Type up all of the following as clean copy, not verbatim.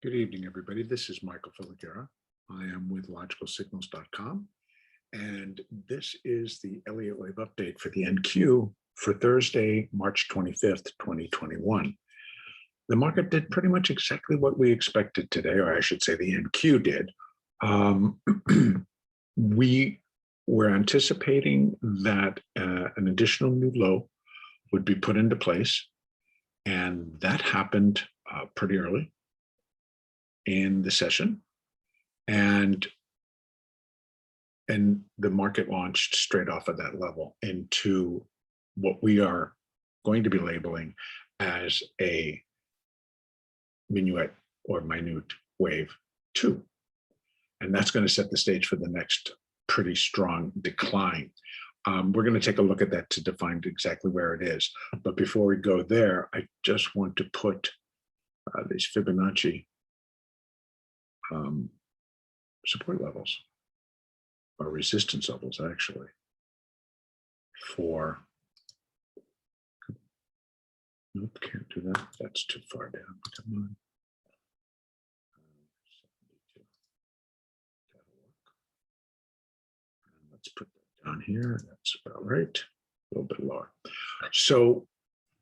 Good evening, everybody. This is Michael Filigera. I am with logicalsignals.com, and this is the Elliott wave update for the NQ for Thursday, March 25th, 2021. The market did pretty much exactly what we expected today, or I should say the NQ did. We were anticipating that an additional new low would be put into place, and that happened pretty early in the session, and the market launched straight off of that level into what we are going to be labeling as a minuet or minute wave 2, and that's going to set the stage for the next pretty strong decline. We're going to take a look at that to define exactly where it is, but before we go there, I just want to put these Fibonacci support levels, or resistance levels actually, for, nope, can't do that, that's too far down, come on. 72. That'll work. And let's put that down here, that's about right, a little bit lower. So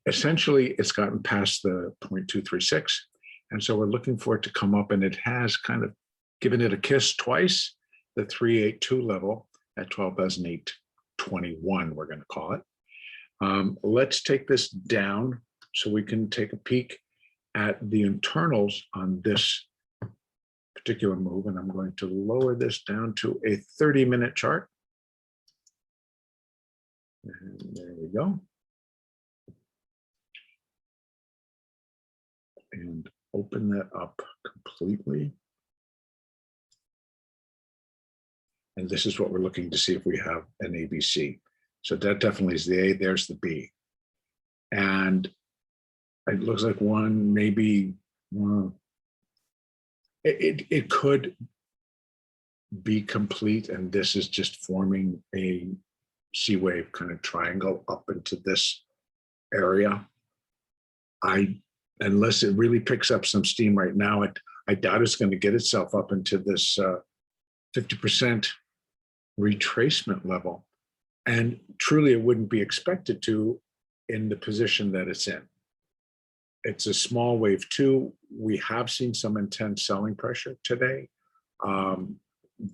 essentially it's gotten past the 0.236, and so we're looking for it to come up, and it has kind of given it a kiss twice, the 382 level at 12,821, we're going to call it. Let's take this down so we can take a peek at the internals on this particular move, and I'm going to lower this down to a 30-minute chart. And there we go. And open that up completely. And this is what we're looking to see if we have an ABC. So that definitely is the A, there's the B. And it looks like one, maybe, well, it could be complete, and this is just forming a C wave kind of triangle up into this area. Unless it really picks up some steam right now, I doubt it's going to get itself up into this 50% retracement level. And truly, it wouldn't be expected to in the position that it's in. It's a small wave 2. We have seen some intense selling pressure today,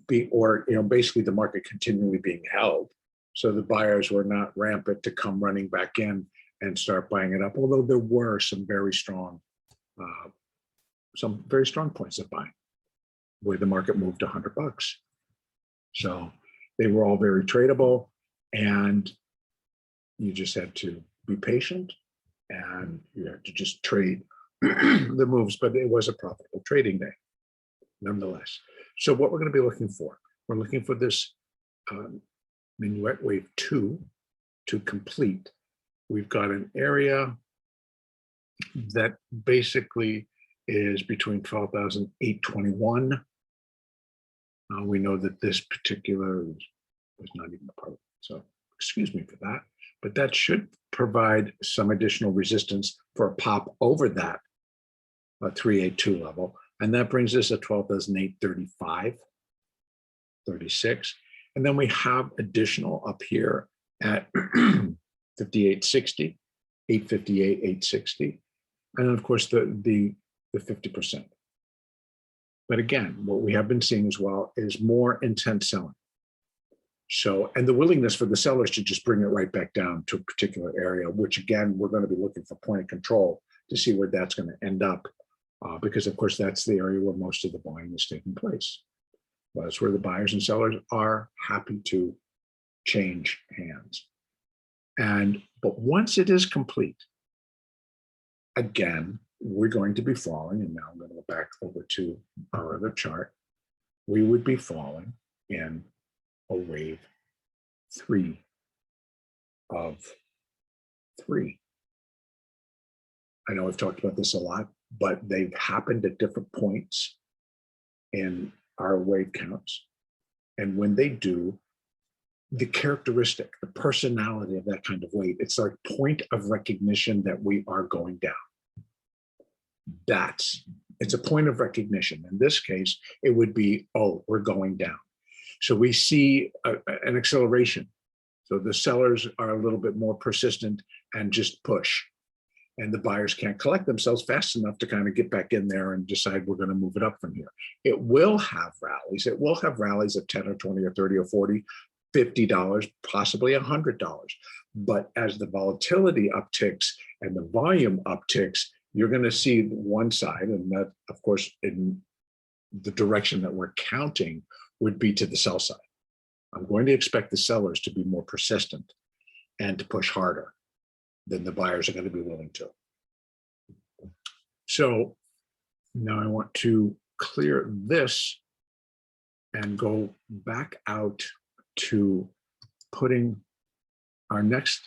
basically the market continually being held. So the buyers were not rampant to come running back in and start buying it up, although there were some very strong points of buying where the market moved $100. So they were all very tradable, and you just had to be patient and you had to just trade the moves, but it was a profitable trading day nonetheless. So what we're going to be looking for, we're looking for this minuet wave 2 to complete. We've got an area that basically is between 12,821. We know that this particular was not even a part of it, so excuse me for that. But that should provide some additional resistance for a pop over that 382 level. And that brings us at 12,835, 36. And then we have additional up here at 5860, 858, 860, and of course the 50%. But again, what we have been seeing as well is more intense selling. So, and the willingness for the sellers to just bring it right back down to a particular area, which again, we're going to be looking for point of control to see where that's going to end up, because of course that's the area where most of the buying is taking place. Well, that's where the buyers and sellers are happy to change hands. But once it is complete, again, we're going to be falling, and now I'm going to go back over to our other chart. We would be falling in a wave 3 of 3. I know I've talked about this a lot, but they've happened at different points in our wave counts. And when they do, the characteristic, the personality of that kind of wave, it's like point of recognition that we are going down. That's It's a point of recognition. In this case, it would be, oh, we're going down. So we see an acceleration. So the sellers are a little bit more persistent and just push. And the buyers can't collect themselves fast enough to kind of get back in there and decide we're going to move it up from here. It will have rallies. It will have rallies of 10 or 20 or 30 or 40, $50, possibly $100. But as the volatility upticks and the volume upticks, you're going to see one side, and that, of course, in the direction that we're counting would be to the sell side. I'm going to expect the sellers to be more persistent and to push harder than the buyers are going to be willing to. So now I want to clear this and go back out to putting our next,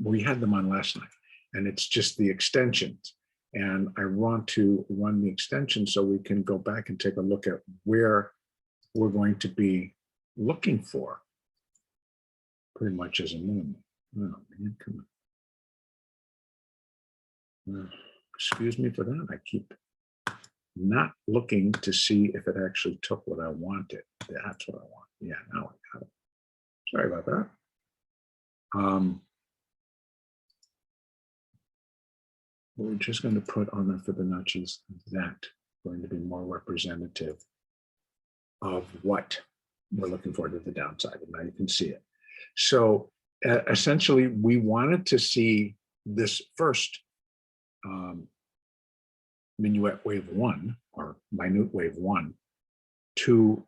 we had them on last night, and it's just the extensions. And I want to run the extension so we can go back and take a look at where we're going to be looking for pretty much as a minimum. Oh, man, come on. Excuse me for that. I keep not looking to see if it actually took what I wanted. That's what I want. Yeah, now I got it. Sorry about that. We're just going to put on the Fibonacci's that going to be more representative of what we're looking for to the downside. And now you can see it. So essentially, we wanted to see this first minuet wave 1 or minute wave 1 to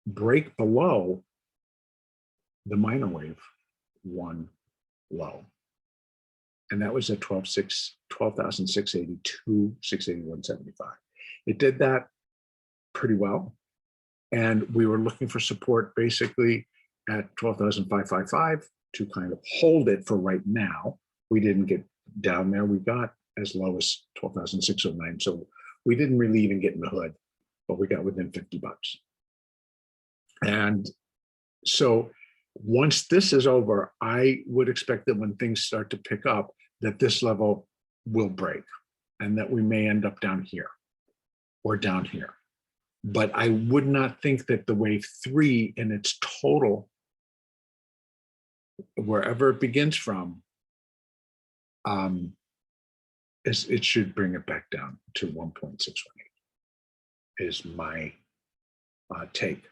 break below the minor wave 1 low. And that was at 12,682, 681.75. It did that pretty well. And we were looking for support basically at 12,555 to kind of hold it for right now. We didn't get down there. We got as low as 12,609. So we didn't really even get in the hood, but we got within $50. And so once this is over, I would expect that when things start to pick up, that this level will break and that we may end up down here or down here. But I would not think that the wave 3 in its total, wherever it begins from, it should bring it back down to 1.618 is my take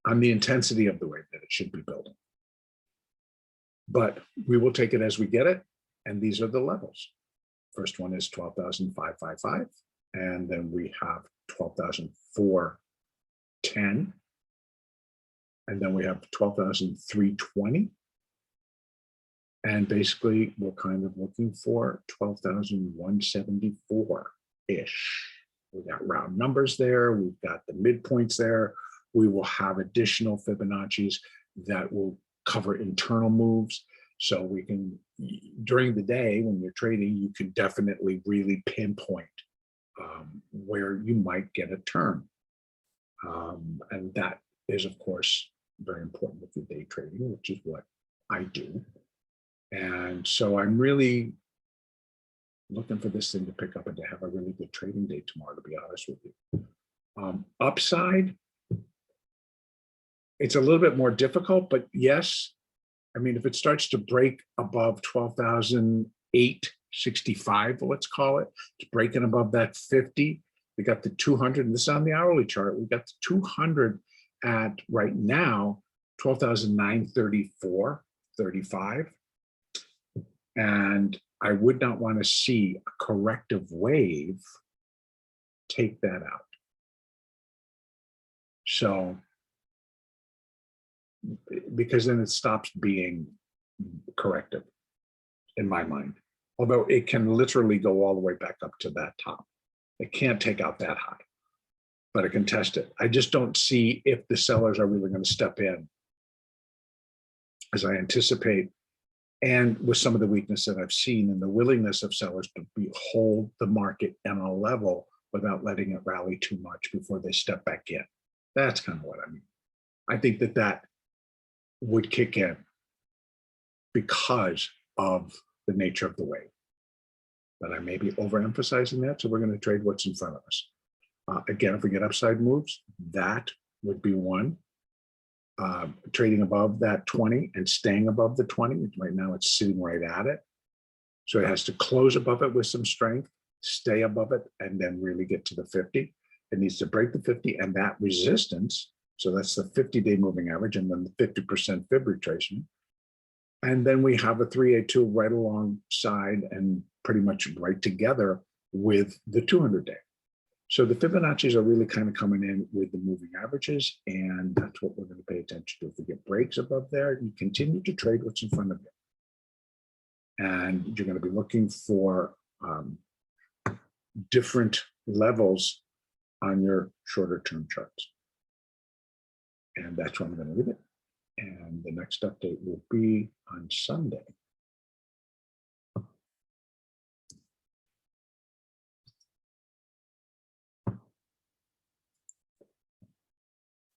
on the intensity of the wave that it should be building. But we will take it as we get it. And these are the levels. First one is 12,555. And then we have 12,410. And then we have 12,320. And basically, we're kind of looking for 12,174-ish. We got round numbers there. We've got the midpoints there. We will have additional Fibonacci's that will cover internal moves. So we can, during the day when you're trading, you can definitely really pinpoint where you might get a turn. And that is, of course, very important with your day trading, which is what I do. And so I'm really looking for this thing to pick up and to have a really good trading day tomorrow, to be honest with you. Upside, it's a little bit more difficult, but yes, I mean, if it starts to break above 12,865, let's call it, it's breaking above that 50. We got the 200, and this is on the hourly chart. We got the 200 at right now, 12,934.35. And I would not want to see a corrective wave take that out. So, because then it stops being corrective in my mind. Although it can literally go all the way back up to that top. It can't take out that high, but it can test it. I just don't see if the sellers are really going to step in as I anticipate. And with some of the weakness that I've seen and the willingness of sellers to hold the market on a level without letting it rally too much before they step back in. That's kind of what I mean. I think that that would kick in because of the nature of the wave. but I may be overemphasizing that. So we're going to trade what's in front of us. Again, if we get upside moves, that would be one. Trading above that 20 and staying above the 20. Right now it's sitting right at it. So it has to close above it with some strength, stay above it, and then really get to the 50. It needs to break the 50 and that resistance. So that's the 50-day moving average and then the 50% fib retracement. And then we have a 382 right alongside and pretty much right together with the 200-day. So the Fibonacci's are really kind of coming in with the moving averages, and that's what we're going to pay attention to. If we get breaks above there, you continue to trade what's in front of you. And you're going to be looking for different levels on your shorter term charts. And that's where I'm going to leave it. And the next update will be on Sunday.